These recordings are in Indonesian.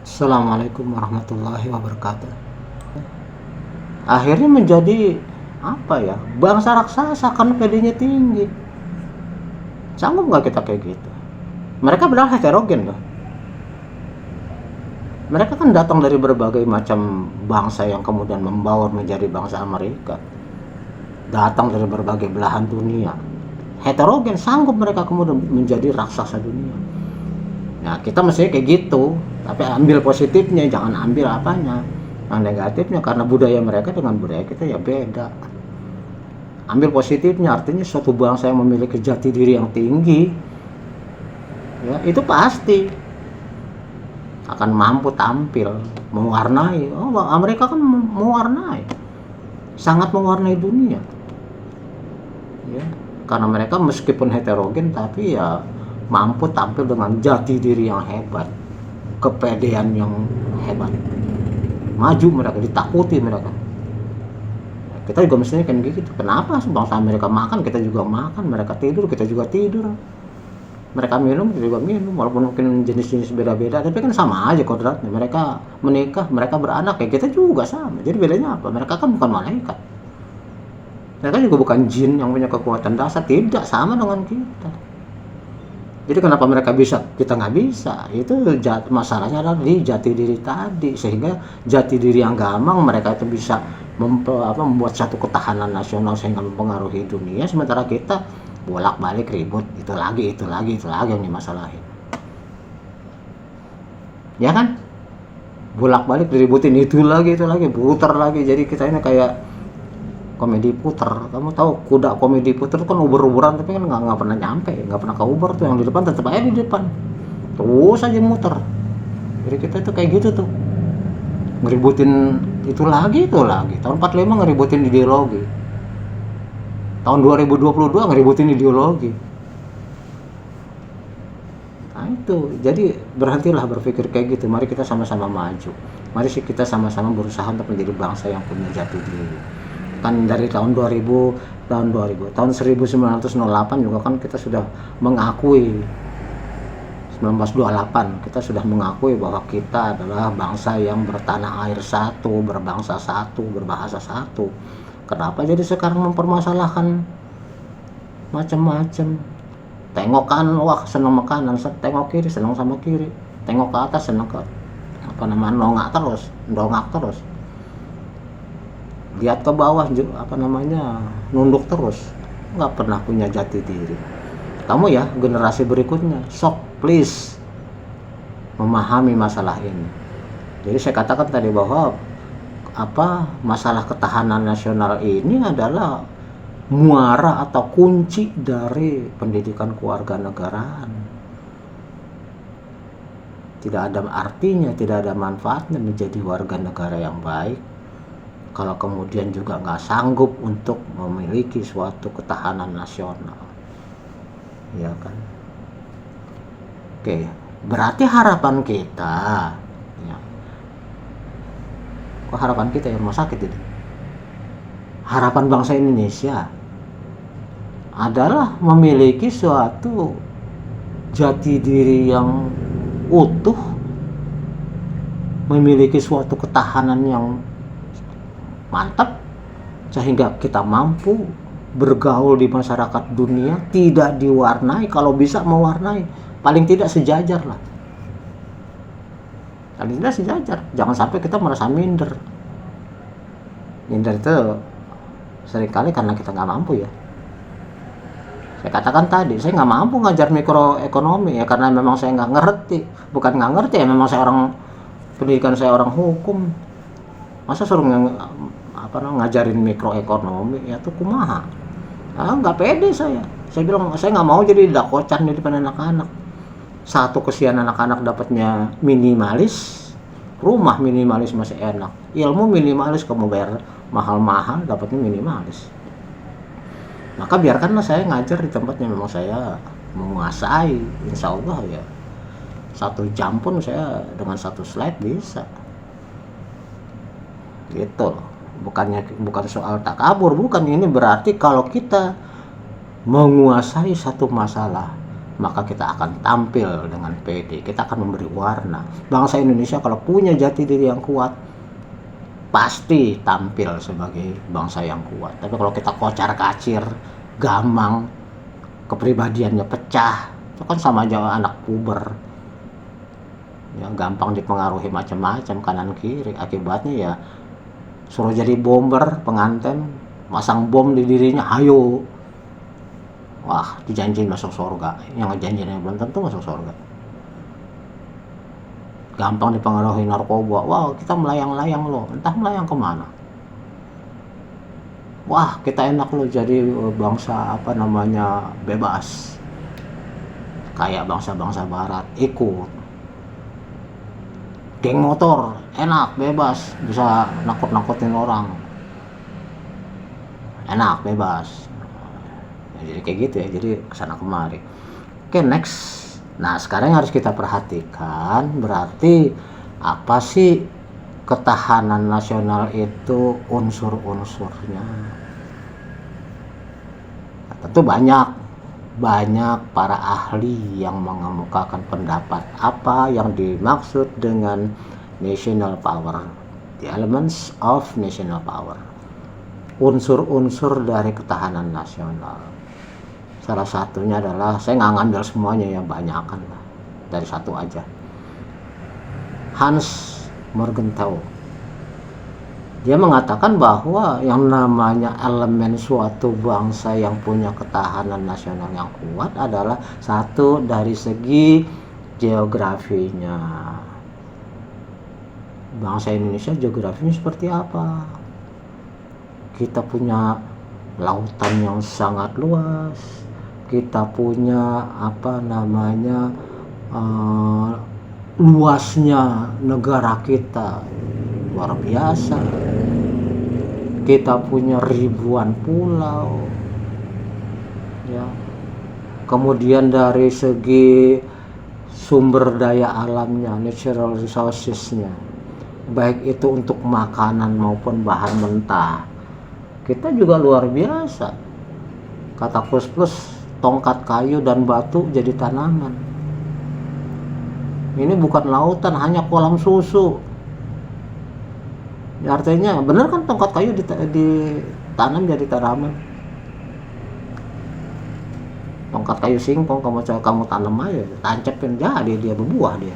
Assalamualaikum warahmatullahi wabarakatuh. Akhirnya menjadi apa ya? Bangsa raksasa karena PD-nya tinggi. Sanggup nggak kita kayak gitu? Mereka bilang heterogen loh. Mereka kan datang dari berbagai macam bangsa yang kemudian membaur menjadi bangsa Amerika. Datang dari berbagai belahan dunia. Heterogen, sanggup mereka kemudian menjadi raksasa dunia. Nah, kita mestinya kayak gitu. Tapi ambil positifnya, jangan ambil apanya. Yang negatifnya, karena budaya mereka dengan budaya kita ya beda. Ambil positifnya, artinya suatu bangsa yang memiliki jati diri yang tinggi, ya itu pasti akan mampu tampil mewarnai. Oh, Amerika kan mewarnai, sangat mewarnai dunia, ya, karena mereka meskipun heterogen tapi ya mampu tampil dengan jati diri yang hebat, kepedean yang hebat, maju mereka, ditakuti mereka. Kita juga mestinya kan gitu. Kenapa bangsa Amerika makan, kita juga makan. Mereka tidur, kita juga tidur. Mereka minum, kita juga minum. Walaupun mungkin jenis-jenis beda-beda, tapi kan sama aja kodratnya. Mereka menikah, mereka beranak, kayak kita juga sama. Jadi bedanya apa? Mereka kan bukan malaikat. Mereka juga bukan jin yang punya kekuatan dasar. Tidak, sama dengan kita. Jadi kenapa mereka bisa, kita nggak bisa? Itu masalahnya adalah di jati diri tadi. Sehingga jati diri yang gampang mereka itu bisa membuat satu ketahanan nasional sehingga mempengaruhi dunia. Sementara kita bolak-balik ribut, itu lagi yang dimasalahin. Ya kan? Bolak-balik diributin itu lagi, putar lagi. Jadi kita ini kayak komedi puter. Kamu tahu kuda komedi puter kan uber-uberan, tapi kan nggak pernah nyampe, nggak pernah ke uber tuh. Yang di depan tetap aja di depan, terus aja muter. Jadi kita itu kayak gitu tuh, ngeributin itu lagi. Tahun 45 ngeributin ideologi, tahun 2022 ngeributin ideologi. Nah itu, jadi berhentilah berpikir kayak gitu. Mari kita sama-sama maju, mari kita sama-sama berusaha untuk menjadi bangsa yang punya jati diri. Kan dari tahun 1908 juga kan kita sudah mengakui, 1928 kita sudah mengakui bahwa kita adalah bangsa yang bertanah air satu, berbangsa satu, berbahasa satu. Kenapa jadi sekarang mempermasalahkan macam-macam? Tengok kanan, wah senang sama kanan, tengok kiri senang sama kiri, tengok ke atas senang ke dongak terus, lihat ke bawah nunduk terus, nggak pernah punya jati diri. Kamu ya, generasi berikutnya, sok please memahami masalah ini. Jadi saya katakan tadi bahwa masalah ketahanan nasional ini adalah muara atau kunci dari pendidikan kewarganegaraan. Tidak ada artinya, tidak ada manfaatnya menjadi warga negara yang baik kalau kemudian juga nggak sanggup untuk memiliki suatu ketahanan nasional, ya kan? Oke, berarti harapan kita, ya, kok harapan kita ya rumah sakit ini? Harapan bangsa Indonesia adalah memiliki suatu jati diri yang utuh, memiliki suatu ketahanan yang mantap, sehingga kita mampu bergaul di masyarakat dunia tidak diwarnai, kalau bisa mewarnai, paling tidak sejajar lah. Paling tidak sejajar, jangan sampai kita merasa minder. Minder itu seringkali karena kita nggak mampu ya. Saya katakan tadi, saya nggak mampu ngajar mikroekonomi ya karena memang saya nggak ngerti. Bukan nggak ngerti ya, memang saya pendidikan saya orang hukum. Masa suruh ngajarin mikroekonomi ya tuh kumaha? Nggak pede saya. Saya bilang saya nggak mau jadi dakocan di depan anak-anak. Satu, kesian anak-anak dapatnya minimalis, rumah minimalis masih enak, ilmu minimalis, kamu bayar mahal-mahal dapatnya minimalis. Maka biarkanlah saya ngajar di tempatnya memang saya menguasai. Insya Allah ya 1 jam pun saya dengan 1 slide bisa. Gitu. Bukan soal takabur, bukan. Ini berarti kalau kita menguasai satu masalah, maka kita akan tampil dengan pede, kita akan memberi warna. Bangsa Indonesia kalau punya jati diri yang kuat, pasti tampil sebagai bangsa yang kuat. Tapi kalau kita kocar-kacir, gamang, kepribadiannya pecah, itu kan sama aja anak puber. Ya, gampang dipengaruhi macam-macam kanan kiri. Akibatnya ya suruh jadi bomber, pengantin, masang bom di dirinya, hayo. Wah, dijanjiin masuk surga. Yang ngejanjiin belum tentu masuk surga. Gampang dipengaruhi narkoba. Wah, kita melayang-layang loh. Entah melayang kemana. Wah, kita enak loh jadi bangsa bebas. Kayak bangsa-bangsa barat, ikut. Geng motor, enak, bebas. Bisa nakut-nakutin orang. Enak, bebas. Jadi kayak gitu ya, jadi kesana kemari. Oke, next. Nah, sekarang yang harus kita perhatikan berarti apa sih ketahanan nasional itu unsur-unsurnya. Nah, tentu banyak para ahli yang mengemukakan pendapat apa yang dimaksud dengan national power, the elements of national power, unsur-unsur dari ketahanan nasional. Salah satunya adalah, saya nggak ngambil semuanya ya, banyakan lah, dari satu aja. Hans Morgenthau, dia mengatakan bahwa yang namanya elemen suatu bangsa yang punya ketahanan nasional yang kuat adalah satu, dari segi geografinya. Bangsa Indonesia geografinya seperti apa? Kita punya lautan yang sangat luas. Kita punya luasnya negara kita luar biasa. Kita punya ribuan pulau ya. Kemudian dari segi sumber daya alamnya, natural resourcesnya, baik itu untuk makanan maupun bahan mentah, kita juga luar biasa. Kata plus tongkat kayu dan batu jadi tanaman. Ini bukan lautan, hanya kolam susu. Ya, artinya benar kan tongkat kayu ditanam jadi tanaman. Tongkat kayu singkong kamu tanam aja, tancepin jadi dia berbuah dia.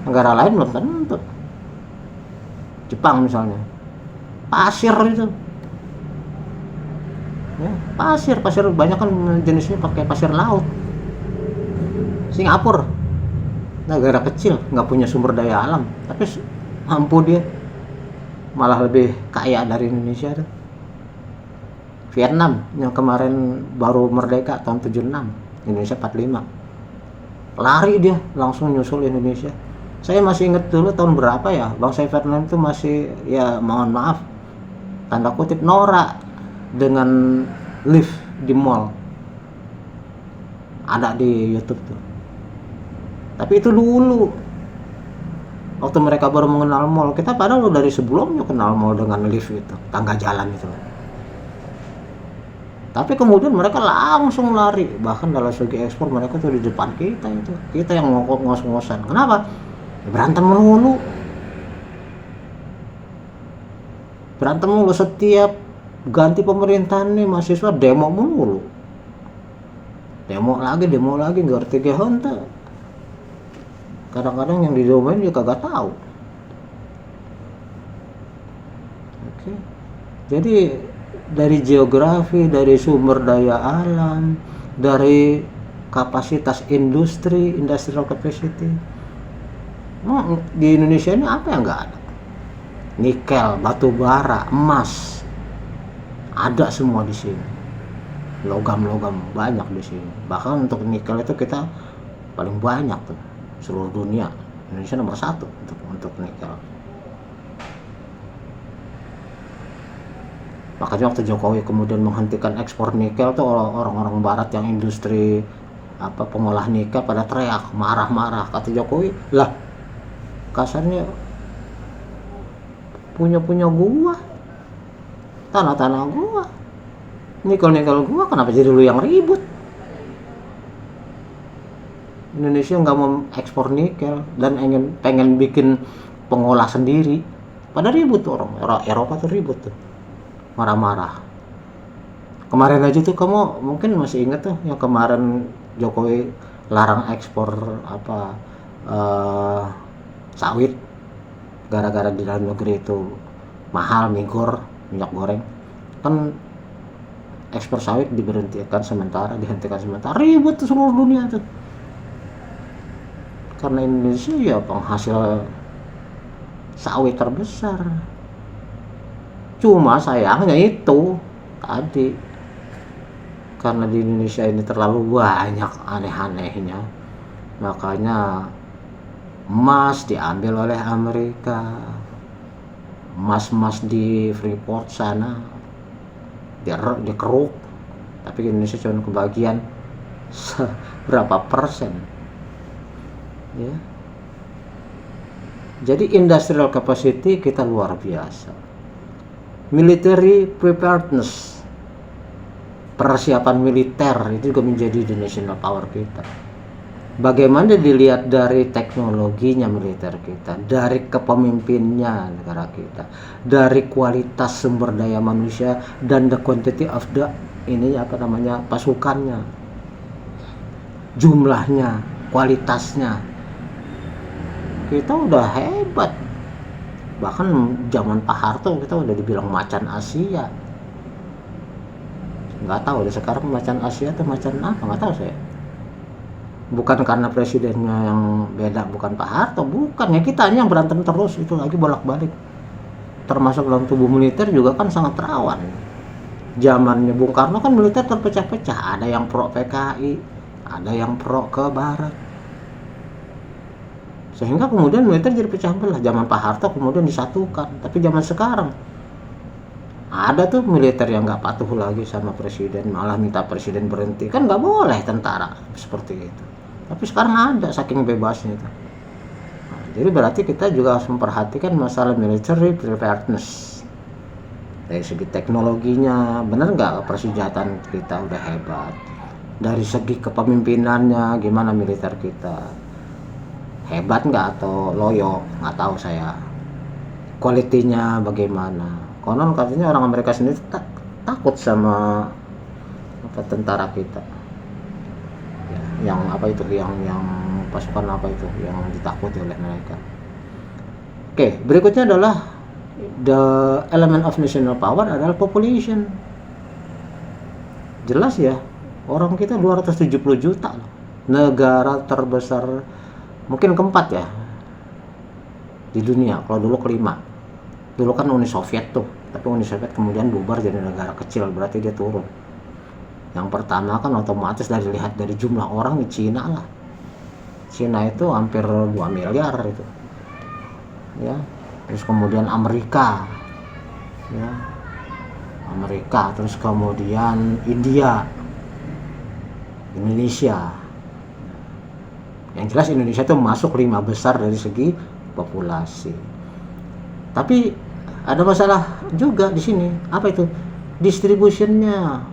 Negara lain belum tentu. Jepang misalnya, pasir itu. Ya, pasir banyak kan jenisnya pakai pasir laut. Singapura, negara kecil, nggak punya sumber daya alam, tapi mampu dia, malah lebih kaya dari Indonesia tuh. Vietnam yang kemarin baru merdeka tahun 76, Indonesia 45, lari dia langsung nyusul Indonesia. Saya masih ingat dulu tahun berapa ya, bangsa Vietnam itu masih, ya mohon maaf, tanda kutip, norak dengan lift di mall. Ada di YouTube tuh. Tapi itu dulu waktu mereka baru mengenal mall. Kita padahal dari sebelumnya kenal mall dengan lift itu, tangga jalan itu. Tapi kemudian mereka langsung lari. Bahkan dalam segi ekspor mereka tuh di depan kita itu. Kita yang ngos-ngosan. Kenapa? Berantem melulu. Setiap ganti pemerintahan nih mahasiswa demo mulu. Demo lagi, nggak ngerti gehonta. Kadang-kadang yang didomain juga kagak tahu. Oke. Jadi dari geografi, dari sumber daya alam, dari kapasitas industri, industrial capacity. Di Indonesia ini apa yang nggak ada? Nikel, batu bara, emas, ada semua di sini. Logam-logam banyak di sini. Bahkan untuk nikel itu kita paling banyak tuh seluruh dunia. Indonesia nomor 1 untuk nikel. Makanya waktu Jokowi kemudian menghentikan ekspor nikel tuh, orang-orang barat yang industri pengolah nikel pada teriak, marah-marah. Kata Jokowi, lah kasarnya punya gua, tanah gua, nikel gua, kenapa jadi lu yang ribut? Indonesia nggak mau ekspor nikel dan pengen bikin pengolah sendiri. Pada ribut tuh orang Eropa tuh ribut tuh, marah-marah. Kemarin aja tuh kamu mungkin masih ingat tuh yang kemarin Jokowi larang ekspor apa sawit gara-gara di dalam negeri itu mahal minyak goreng kan, ekspor sawit dihentikan sementara, ribut tuh seluruh dunia tuh karena Indonesia ya penghasil sawit terbesar. Cuma sayangnya itu tadi, karena di Indonesia ini terlalu banyak aneh-anehnya, makanya emas diambil oleh Amerika, emas di Freeport sana dikeruk, tapi Indonesia cuma kebagian berapa persen ya. Jadi industrial capacity kita luar biasa, military preparedness, persiapan militer itu juga menjadi the national power kita. Bagaimana dilihat dari teknologinya militer kita, dari kepemimpinnya negara kita, dari kualitas sumber daya manusia dan the quantity of the pasukannya, jumlahnya, kualitasnya. Kita udah hebat. Bahkan zaman Pak Harto kita udah dibilang macan Asia. Nggak tahu deh sekarang macan Asia atau macan apa, nggak tahu saya. Bukan karena presidennya yang beda, bukan Pak Harto, bukan ya, kita yang berantem terus itu lagi bolak-balik. Termasuk dalam tubuh militer juga kan sangat rawan. Zamannya Bung Karno kan militer terpecah-pecah, ada yang pro PKI, ada yang pro ke barat. Sehingga kemudian militer jadi pecah belah. Zaman Pak Harto kemudian disatukan, tapi zaman sekarang ada tuh militer yang nggak patuh lagi sama presiden, malah minta presiden berhenti. Kan nggak boleh tentara seperti itu. Tapi sekarang ada, saking bebasnya itu. Nah, jadi berarti kita juga harus memperhatikan masalah military preparedness. Dari segi teknologinya, benar nggak persenjataan kita udah hebat. Dari segi kepemimpinannya, gimana militer kita? Hebat nggak atau loyo? Nggak tahu saya. Kualitinya bagaimana? Konon katanya orang Amerika sendiri takut sama tentara kita. Ya, yang pasukan apa itu yang ditakuti oleh mereka. Oke, berikutnya adalah the element of national power adalah population. Jelas ya, orang kita 270 juta loh. Negara terbesar mungkin keempat ya di dunia, kalau dulu kelima. Dulu kan Uni Soviet tuh, tapi Uni Soviet kemudian bubar jadi negara kecil, berarti dia turun. Yang pertama kan otomatis dilihat dari jumlah orang di Cina lah. Cina itu hampir 2 miliar itu. Ya. Terus kemudian Amerika. Ya. Amerika, terus kemudian India. Indonesia. Yang jelas Indonesia itu masuk 5 besar dari segi populasi. Tapi ada masalah juga di sini. Apa itu? Distributionnya.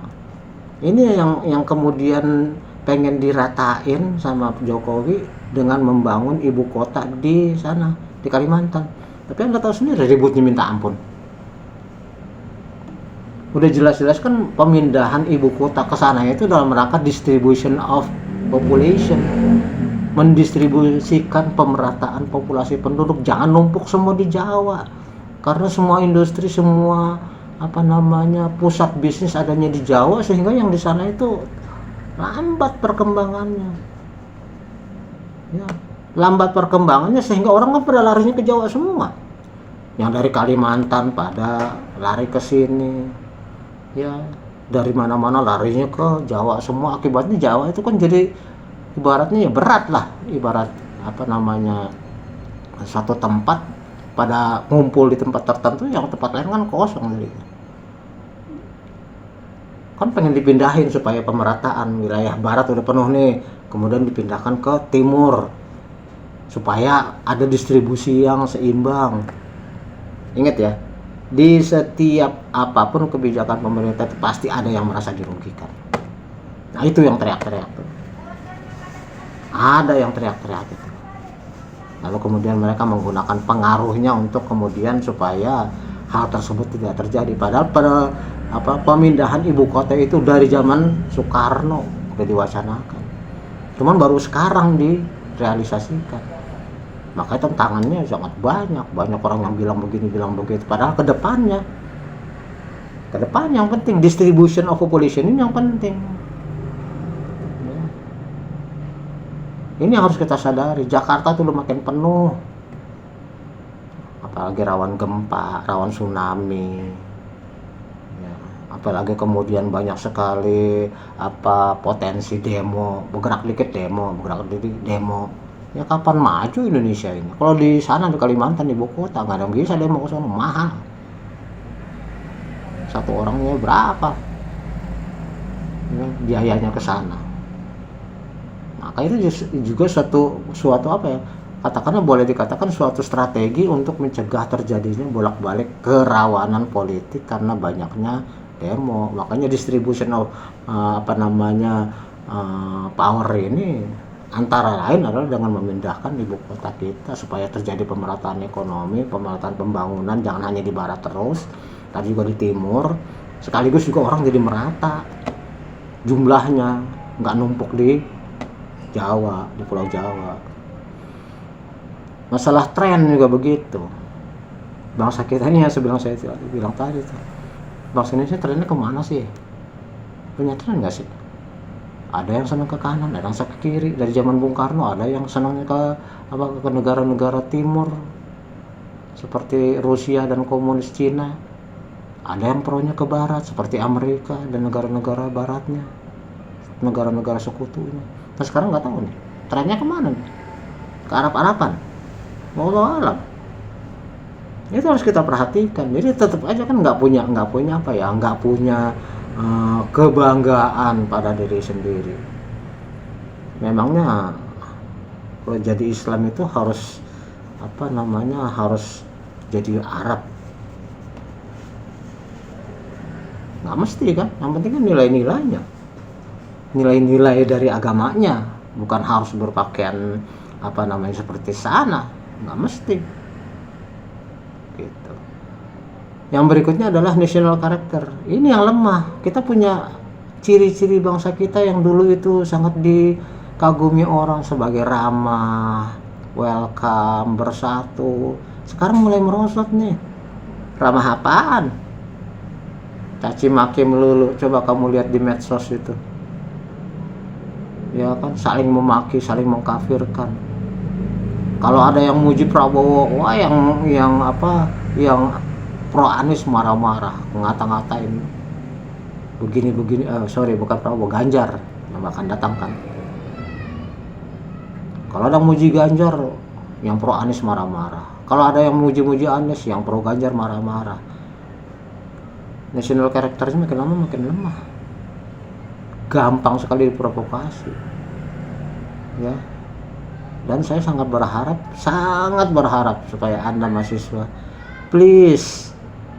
Ini yang kemudian pengen diratain sama Jokowi dengan membangun ibu kota di sana, di Kalimantan. Tapi Anda tahu sendiri ributnya minta ampun. Udah jelas-jelas kan pemindahan ibu kota ke sana itu dalam rangka distribution of population. Mendistribusikan pemerataan populasi penduduk, jangan numpuk semua di Jawa. Karena semua industri, semua pusat bisnis adanya di Jawa, sehingga yang di sana itu lambat perkembangannya. Ya, lambat perkembangannya sehingga orang kan pada larinya ke Jawa semua. Yang dari Kalimantan pada lari ke sini. Ya, dari mana-mana larinya ke Jawa semua. Akibatnya Jawa itu kan jadi ibaratnya ya berat lah, ibarat satu tempat pada ngumpul di tempat tertentu, yang tempat lain kan kosong jadi. Kan pengen dipindahin supaya pemerataan, wilayah barat udah penuh nih, kemudian dipindahkan ke timur supaya ada distribusi yang seimbang. Ingat ya, di setiap apapun kebijakan pemerintah itu pasti ada yang merasa dirugikan. Nah itu yang teriak-teriak tuh. Ada yang teriak-teriak itu. Lalu kemudian mereka menggunakan pengaruhnya untuk kemudian supaya hal tersebut tidak terjadi. Padahal pada pemindahan ibu kota itu dari zaman Soekarno sudah diwacanakan. Cuman baru sekarang direalisasikan. Makanya tantangannya sangat banyak. Banyak orang yang bilang begini, bilang begitu. Padahal ke depan yang penting distribution of population ini yang penting. Ini yang harus kita sadari. Jakarta tuh makin penuh, apalagi rawan gempa, rawan tsunami ya. Apalagi kemudian banyak sekali potensi demo, bergerak dikit demo ya. Kapan maju Indonesia ini? Kalau di sana di Kalimantan, ibu kota, nggak ada yang bisa demo ke sana, mahal. Satu orangnya berapa ya, biayanya ke sana. Maka itu juga suatu katakanlah boleh dikatakan suatu strategi untuk mencegah terjadinya bolak-balik kerawanan politik karena banyaknya demo. Makanya distribution of power ini antara lain adalah dengan memindahkan ibu kota kita supaya terjadi pemerataan ekonomi, pemerataan pembangunan, jangan hanya di barat terus, tapi juga di timur, sekaligus juga orang jadi merata jumlahnya, nggak numpuk di Jawa, di Pulau Jawa. Masalah tren juga begitu. Bangsa kita ini yang saya bilang tadi tuh, bangsa Indonesia trennya kemana sih? Punya tren nggak sih? Ada yang senang ke kanan, ada yang senang ke kiri. Dari zaman Bung Karno ada yang senang ke negara-negara timur seperti Rusia dan komunis Cina. Ada yang pronya ke barat seperti Amerika dan negara-negara baratnya, negara-negara sekutunya. Nah sekarang nggak tahu nih trennya kemana nih, ke Arab-Araban, wallahu alam. Itu harus kita perhatikan. Jadi tetap aja kan nggak punya kebanggaan pada diri sendiri. Memangnya kalau jadi Islam itu harus harus jadi Arab? Nggak mesti kan, yang penting kan nilai-nilainya, nilai-nilai dari agamanya, bukan harus berpakaian seperti sana, nggak mesti gitu. Yang berikutnya adalah national character. Ini yang lemah. Kita punya ciri-ciri bangsa kita yang dulu itu sangat dikagumi orang sebagai ramah, welcome, bersatu. Sekarang mulai merosot nih. Ramah apaan? Caci maki melulu. Coba kamu lihat di medsos itu. Ya kan, saling memaki, saling mengkafirkan. Kalau ada yang muji Prabowo, wah yang pro Anies marah-marah, ngata-ngatain begini bukan Prabowo, Ganjar yang akan datang kan. Kalau ada yang muji Ganjar, yang pro Anies marah-marah. Kalau ada yang muji-muji Anies, yang pro Ganjar marah-marah. National characternya makin lama makin lemah. Gampang sekali diprovokasi ya. Dan saya sangat berharap supaya Anda mahasiswa please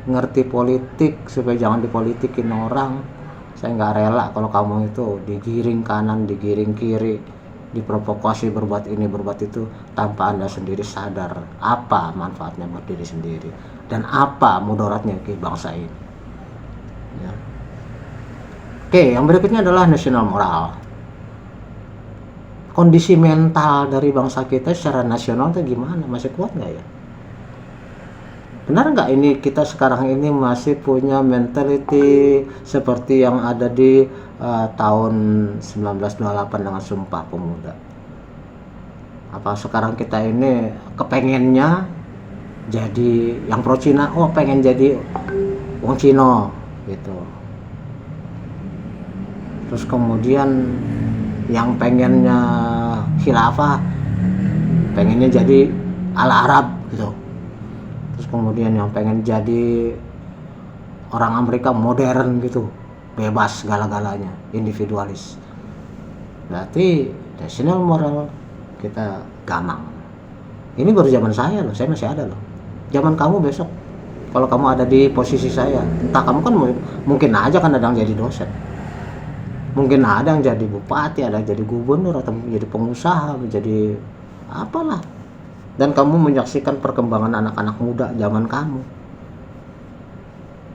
ngerti politik supaya jangan dipolitikin orang. Saya nggak rela kalau kamu itu digiring kanan, digiring kiri, diprovokasi berbuat ini berbuat itu tanpa Anda sendiri sadar apa manfaatnya buat diri sendiri dan apa mudaratnya ke bangsa ini ya. Oke, yang berikutnya adalah national moral. Kondisi mental dari bangsa kita secara nasional itu gimana? Masih kuat nggak ya? Benar nggak ini kita sekarang ini masih punya mentality seperti yang ada di tahun 1928 dengan Sumpah Pemuda? Apa sekarang kita ini kepengennya jadi yang pro Cina, pengen jadi wong Cina gitu. Terus kemudian yang pengennya khilafah pengennya jadi ala Arab gitu. Terus kemudian yang pengen jadi orang Amerika modern gitu, bebas segala-galanya, individualis. Berarti national moral kita gamang. Ini baru zaman saya loh, saya masih ada loh. Zaman kamu besok kalau kamu ada di posisi saya, entah kamu kan mungkin aja kan ada yang jadi dosen. Mungkin ada yang jadi bupati, ada yang jadi gubernur, atau menjadi pengusaha, menjadi apalah. Dan kamu menyaksikan perkembangan anak-anak muda zaman kamu.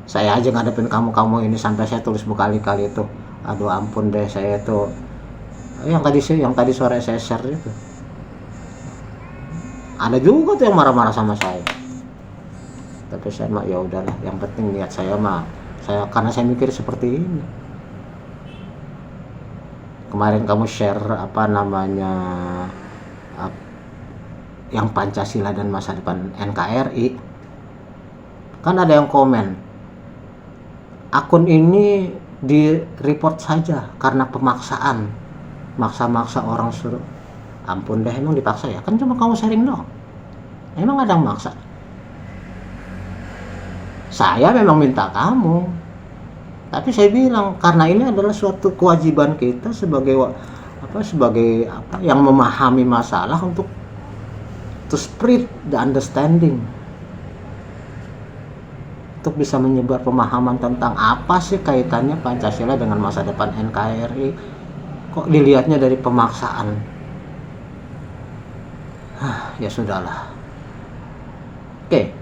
Saya aja ngadepin kamu ini sampai saya tulis berkali-kali itu. Aduh ampun deh, saya itu yang tadi sore saya share itu. Ada juga tuh yang marah-marah sama saya. Tapi saya mah ya udahlah, yang penting niat saya mah karena saya mikir seperti ini. Kemarin kamu share yang Pancasila dan masa depan NKRI, kan ada yang komen, akun ini di report saja karena pemaksaan, maksa orang suruh. Ampun deh, emang dipaksa ya? Kan cuma kamu sharing doang, emang ada yang maksa? Saya memang minta kamu, tapi saya bilang karena ini adalah suatu kewajiban kita sebagai yang memahami masalah untuk to spread the understanding, untuk bisa menyebar pemahaman tentang apa sih kaitannya Pancasila dengan masa depan NKRI. Kok dilihatnya dari pemaksaan? Ya sudahlah. Oke.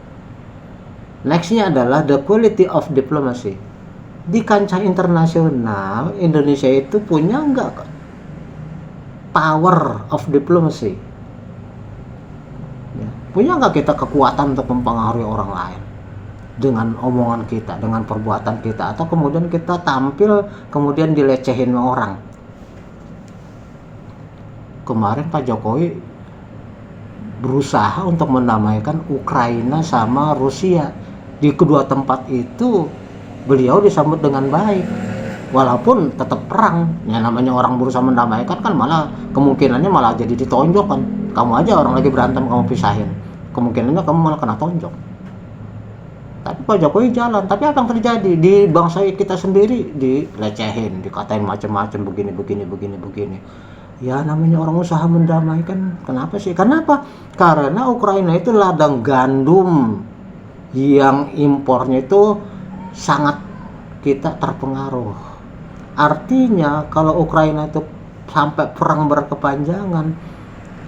Nextnya adalah the quality of diplomacy. Di kancah internasional, Indonesia itu punya nggak power of diplomacy? Ya. Punya nggak kita kekuatan untuk mempengaruhi orang lain dengan omongan kita, dengan perbuatan kita, atau kemudian kita tampil kemudian dilecehin orang? Kemarin Pak Jokowi berusaha untuk mendamaikan Ukraina sama Rusia. Di kedua tempat itu beliau disambut dengan baik, walaupun tetap perang. Ya namanya orang berusaha mendamaikan kan malah kemungkinannya malah jadi ditonjok kan. Kamu aja orang lagi berantem kamu pisahin, kemungkinannya kamu malah kena tonjok. Tapi Pak Jokowi jalan. Tapi apa yang terjadi di bangsa kita sendiri? Dilecehin, dikatain macam-macam, begini. Ya namanya orang usaha mendamaikan. Kenapa sih? Kenapa? Karena Ukraina itu ladang gandum yang impornya itu sangat kita terpengaruh. Artinya kalau Ukraina itu sampai perang berkepanjangan,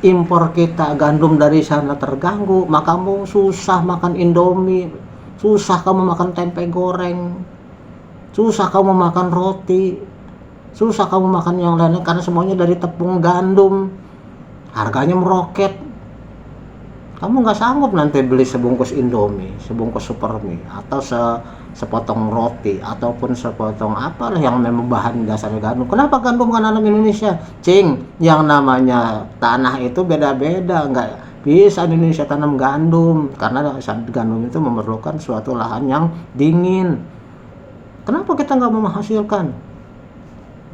impor kita gandum dari sana terganggu, maka kamu susah makan Indomie, susah kamu makan tempe goreng, susah kamu makan roti, susah kamu makan yang lainnya, karena semuanya dari tepung gandum, harganya meroket. Kamu nggak sanggup nanti beli sebungkus Indomie, sebungkus Supermie, atau sepotong roti, ataupun sepotong apalah yang memang bahan dasarnya gandum. Kenapa gandum kan nanam Indonesia? Yang namanya tanah itu beda-beda, nggak bisa Indonesia tanam gandum, karena gandum itu memerlukan suatu lahan yang dingin. Kenapa kita nggak menghasilkan?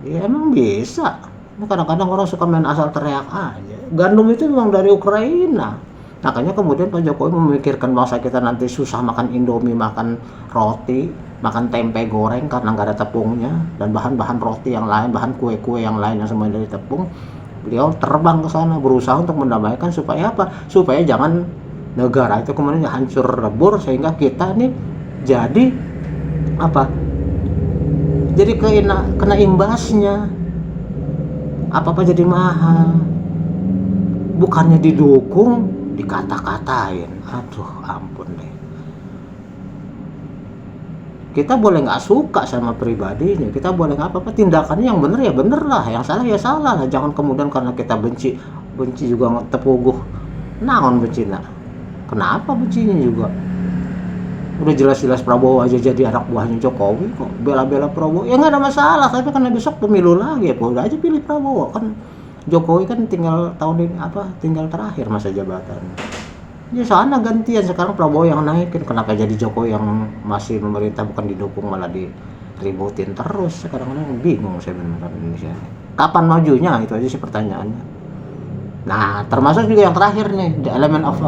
Ya emang bisa. Kadang-kadang orang suka main asal teriak aja. Gandum itu memang dari Ukraina. Makanya kemudian Pak Jokowi memikirkan bangsa kita nanti susah makan Indomie, makan roti, makan tempe goreng karena nggak ada tepungnya, dan bahan-bahan roti yang lain, bahan kue-kue yang lain yang semuanya dari tepung. Beliau terbang ke sana berusaha untuk mendamaikan supaya apa? Supaya jangan negara itu kemudian hancur lebur, sehingga kita nih jadi apa? Jadi kena imbasnya. Apa-apa jadi mahal. Bukannya didukung, dikata-katain. Aduh ampun deh. Kita boleh nggak suka sama pribadinya, kita boleh nggak apa-apa, tindakannya yang bener ya bener lah, yang salah ya salah lah. Jangan kemudian karena kita benci juga tepuguh. Naon bencina? Kenapa bencinya juga? Udah jelas-jelas Prabowo aja jadi anak buahnya Jokowi, kok bela-bela Prabowo? Ya nggak ada masalah, tapi karena besok pemilu lagi ya udah aja pilih Prabowo. Kan Jokowi kan tinggal tahun ini tinggal terakhir masa jabatan. Ya sana gantian, sekarang Prabowo yang naikin. Kenapa jadi Jokowi yang masih memerintah bukan didukung malah diributin terus? Sekarang bingung saya benar Indonesia. Kapan majunya? Itu aja sih pertanyaannya. Nah, termasuk juga yang terakhir nih, the element of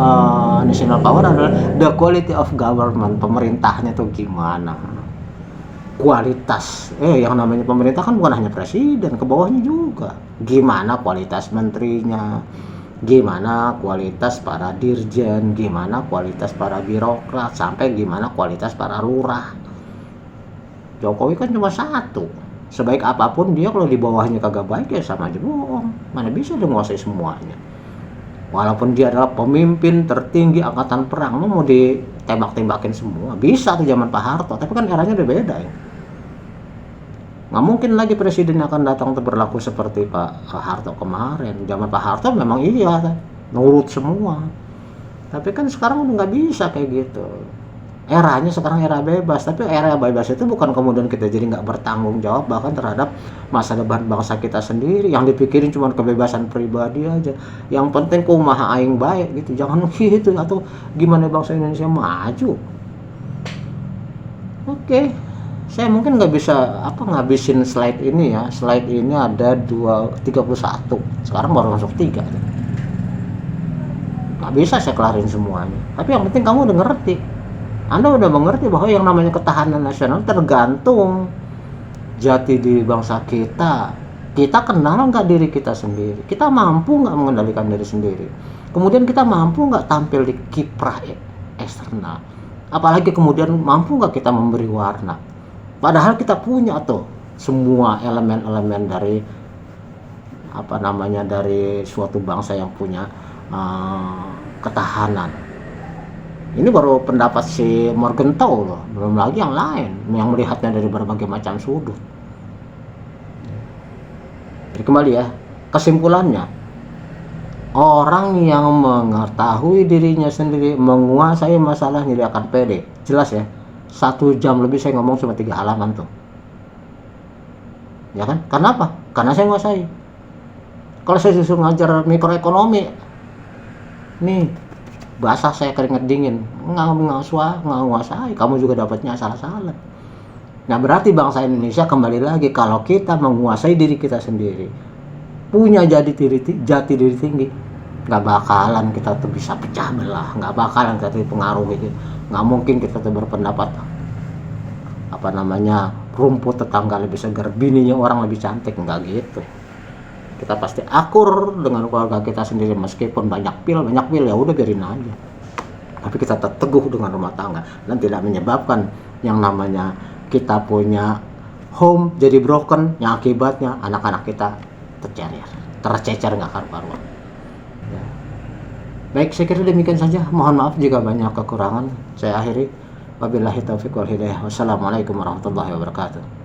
national power adalah the quality of government. Pemerintahnya tuh gimana? Kualitas. Yang namanya pemerintah kan bukan hanya presiden, ke bawahnya juga. Gimana kualitas menterinya? Gimana kualitas para dirjen? Gimana kualitas para birokrat? Sampai gimana kualitas para lurah? Jokowi kan cuma satu. Sebaik apapun dia, kalau di bawahnya kagak baik ya sama aja bohong. Mana bisa dia menguasai semuanya. Walaupun dia adalah pemimpin tertinggi angkatan perang, mau ditembak-tembakin semua. Bisa tuh zaman Pak Harto, tapi kan eranya udah beda ya. Nggak mungkin lagi presiden akan datang berlaku seperti Pak Harto kemarin. Zaman Pak Harto memang iya, nurut semua. Tapi kan sekarang udah nggak bisa kayak gitu. Eranya sekarang era bebas, tapi era bebas itu bukan kemudian kita jadi nggak bertanggung jawab bahkan terhadap masa depan bangsa kita sendiri. Yang dipikirin cuma kebebasan pribadi aja. Yang penting kumaha aing baik gitu, jangan gitu, atau gimana bangsa Indonesia maju. Oke, saya mungkin nggak bisa ngabisin slide ini ya. Slide ini ada 31, sekarang baru masuk 3. Nggak bisa saya kelarin semuanya, tapi yang penting kamu udah ngerti. Anda udah mengerti bahwa yang namanya ketahanan nasional tergantung jati diri bangsa kita. Kita kenal nggak diri kita sendiri? Kita mampu nggak mengendalikan diri sendiri? Kemudian kita mampu nggak tampil di kiprah eksternal? Apalagi kemudian mampu nggak kita memberi warna? Padahal kita punya tuh semua elemen-elemen dari dari suatu bangsa yang punya ketahanan. Ini baru pendapat si Morgenthau loh, belum lagi yang lain yang melihatnya dari berbagai macam sudut. Jadi kembali ya, kesimpulannya, orang yang mengetahui dirinya sendiri, menguasai masalahnya, dia akan pede. Jelas ya, 1 jam lebih saya ngomong cuma 3 halaman tuh. Ya kan? Karena apa? Karena saya menguasai. Kalau saya disuruh ngajar mikroekonomi, nih basah saya keringet dingin, nggak menguasai, kamu juga dapatnya salah-salah. Nah berarti bangsa Indonesia kembali lagi, kalau kita menguasai diri kita sendiri, punya jati diri tinggi, nggak bakalan kita tuh bisa pecah belah, nggak bakalan kita dipengaruhi. Nggak mungkin kita tuh berpendapat rumput tetangga lebih segar, bininya orang lebih cantik, nggak gitu. Kita pasti akur dengan keluarga kita sendiri, meskipun banyak pil ya udah biarin aja. Tapi kita tetap teguh dengan rumah tangga dan tidak menyebabkan yang namanya kita punya home jadi broken, yang akibatnya anak-anak kita tercecer nggak karu-karuan. Ya. Baik, saya kira demikian saja. Mohon maaf jika banyak kekurangan. Saya akhiri. Wabillahi taufiq wal hidayah. Wassalamualaikum warahmatullahi wabarakatuh.